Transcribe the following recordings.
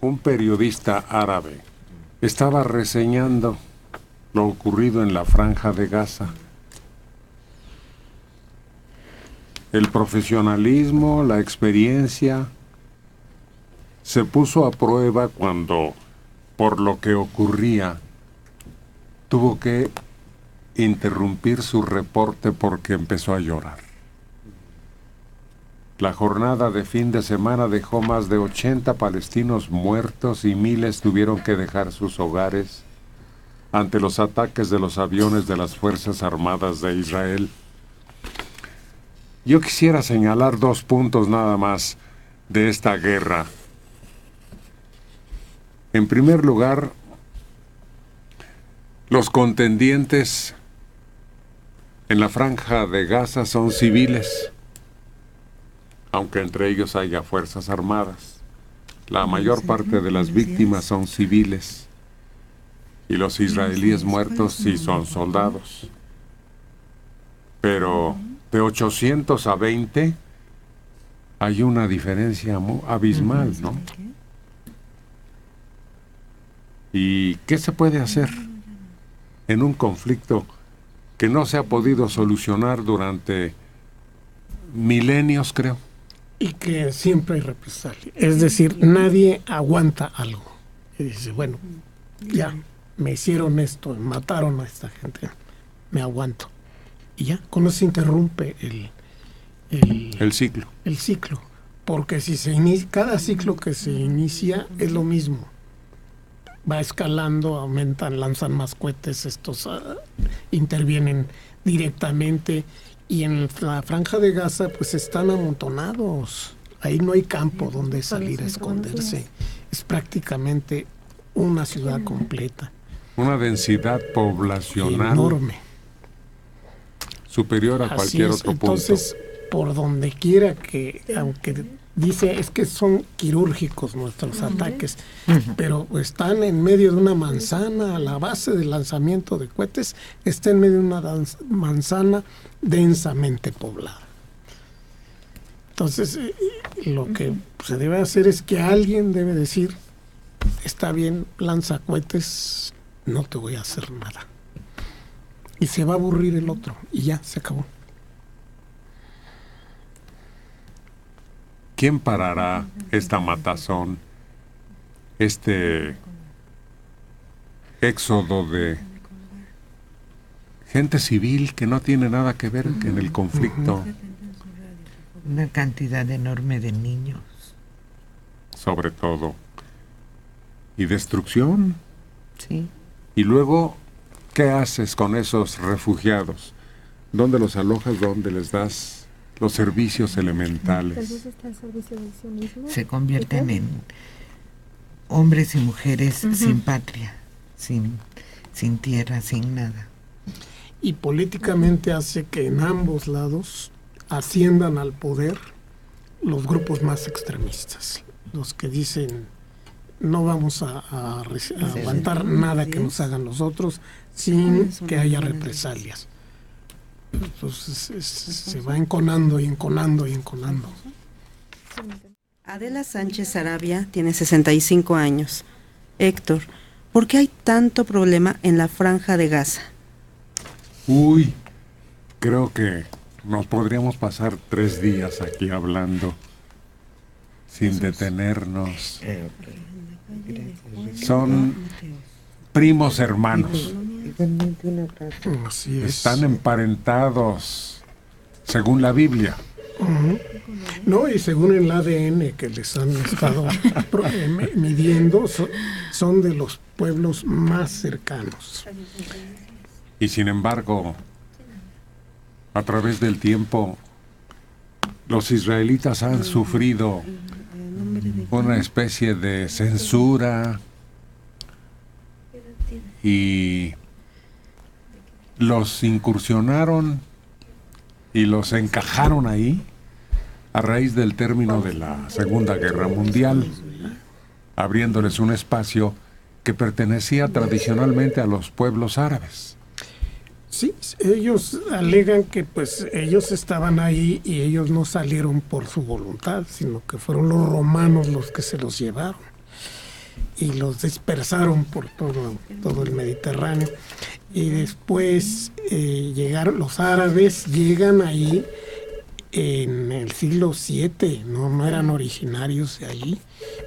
un periodista árabe estaba reseñando lo ocurrido en la Franja de Gaza. El profesionalismo, la experiencia, se puso a prueba cuando, por lo que ocurría, tuvo que interrumpir su reporte porque empezó a llorar. La jornada de fin de semana dejó más de 80 palestinos muertos y miles tuvieron que dejar sus hogares ante los ataques de los aviones de las Fuerzas Armadas de Israel. Yo quisiera señalar 2 puntos nada más de esta guerra. En primer lugar, los contendientes en la Franja de Gaza son civiles, aunque entre ellos haya fuerzas armadas. La mayor parte de las víctimas son civiles y los israelíes muertos sí son soldados. Pero de 800 a 20 hay una diferencia abismal, ¿no? ¿Y qué se puede hacer en un conflicto que no se ha podido solucionar durante milenios, creo? Y que siempre hay represalia. Es decir, nadie aguanta algo. Y dice, bueno, ya, me hicieron esto, mataron a esta gente, me aguanto. Y ya, con eso se interrumpe el ciclo. El ciclo. Porque si se inicia, cada ciclo que se inicia es lo mismo. Va escalando, aumentan, lanzan más cohetes, estos intervienen directamente. Y en la Franja de Gaza, pues están amontonados. Ahí no hay campo donde salir a esconderse. Es prácticamente una ciudad completa. Una densidad poblacional enorme, superior a cualquier otro punto. Entonces, por donde quiera que, aunque dice, es que son quirúrgicos nuestros ataques, pero están en medio de una manzana, la base del lanzamiento de cohetes está en medio de una manzana densamente poblada. Entonces, lo que se debe hacer es que alguien debe decir, está bien, lanza cohetes, no te voy a hacer nada. Y se va a aburrir el otro, y ya, se acabó. ¿Quién parará esta matazón, este éxodo de gente civil que no tiene nada que ver en el conflicto? Una cantidad enorme de niños. Sobre todo. Y destrucción. Sí. Y luego, ¿qué haces con esos refugiados? ¿Dónde los alojas? ¿Dónde les das los servicios elementales? Se convierten en hombres y mujeres sin patria, sin tierra, sin nada. Y políticamente hace que en ambos lados asciendan al poder los grupos más extremistas, los que dicen no vamos a aguantar nada que nos hagan los otros sin que haya represalias. Entonces se va enconando y enconando y enconando. Adela Sánchez Sarabia tiene 65 años. Héctor, ¿por qué hay tanto problema en la Franja de Gaza? Uy, creo que nos podríamos pasar 3 días aquí hablando sin detenernos. Son primos hermanos. Así es. Están emparentados según la Biblia. No, y según el ADN que les han estado midiendo, son de los pueblos más cercanos. Y sin embargo, a través del tiempo, los israelitas han sufrido una especie de censura y los incursionaron y los encajaron ahí a raíz del término de la Segunda Guerra Mundial, abriéndoles un espacio que pertenecía tradicionalmente a los pueblos árabes. Sí, ellos alegan que pues ellos estaban ahí y ellos no salieron por su voluntad, sino que fueron los romanos los que se los llevaron. y los dispersaron por todo el Mediterráneo. Y después llegaron los árabes, llegan ahí en el siglo VII, no eran originarios de allí,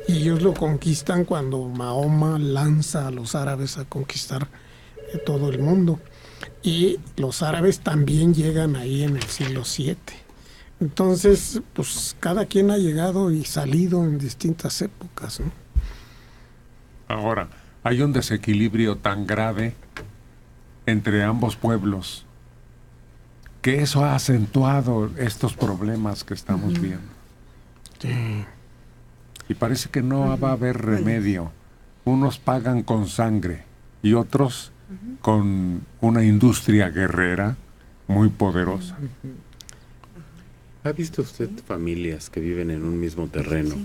y ellos lo conquistan cuando Mahoma lanza a los árabes a conquistar todo el mundo. Y los árabes también llegan ahí en el siglo VII. Entonces, pues cada quien ha llegado y salido en distintas épocas, ¿no? Ahora, hay un desequilibrio tan grave entre ambos pueblos que eso ha acentuado estos problemas que estamos viendo. Sí. Y parece que no va a haber remedio. Unos pagan con sangre y otros con una industria guerrera muy poderosa. ¿Ha visto usted familias que viven en un mismo terreno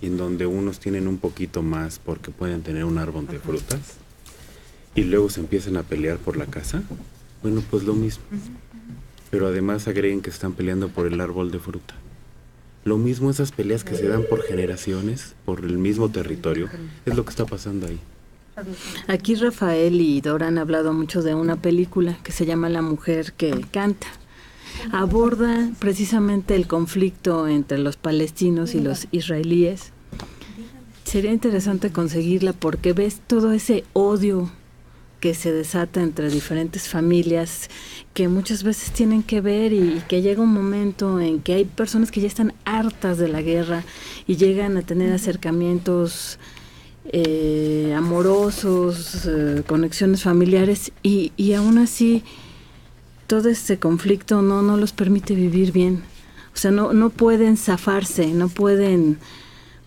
y en donde unos tienen un poquito más porque pueden tener un árbol de frutas y luego se empiezan a pelear por la casa? Bueno, pues lo mismo. Pero además agreguen que están peleando por el árbol de fruta. Lo mismo, esas peleas que se dan por generaciones, por el mismo territorio, es lo que está pasando ahí. Aquí Rafael y Dora han hablado mucho de una película que se llama La mujer que canta. Aborda precisamente el conflicto entre los palestinos y los israelíes. Sería interesante conseguirla porque ves todo ese odio que se desata entre diferentes familias que muchas veces tienen que ver y que llega un momento en que hay personas que ya están hartas de la guerra y llegan a tener acercamientos amorosos, conexiones familiares y aún así todo este conflicto no los permite vivir bien. O sea, no pueden zafarse, no pueden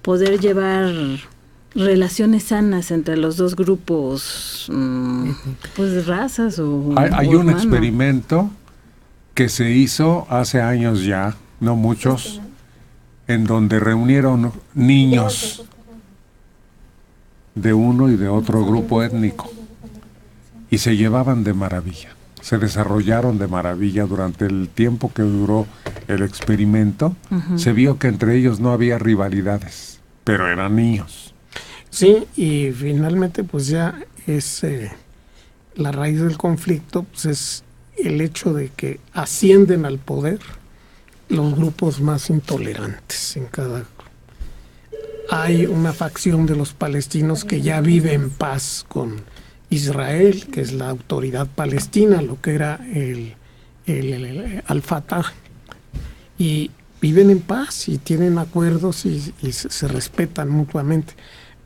poder llevar relaciones sanas entre los dos grupos, pues razas o Hay o un hermanos. experimento que se hizo hace años ya, no muchos, en donde reunieron niños de uno y de otro grupo étnico y se llevaban de maravilla. Se desarrollaron de maravilla durante el tiempo que duró el experimento. Se vio que entre ellos no había rivalidades, pero eran niños. Sí, y finalmente pues ya es la raíz del conflicto, pues es el hecho de que ascienden al poder los grupos más intolerantes en cada. Hay una facción de los palestinos que ya vive en paz con Israel, que es la autoridad palestina, lo que era el Al-Fatah, y viven en paz y tienen acuerdos y se respetan mutuamente.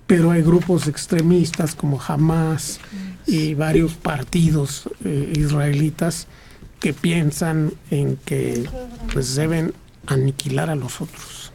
Pero hay grupos extremistas como Hamas y varios partidos israelitas que piensan en que pues deben aniquilar a los otros.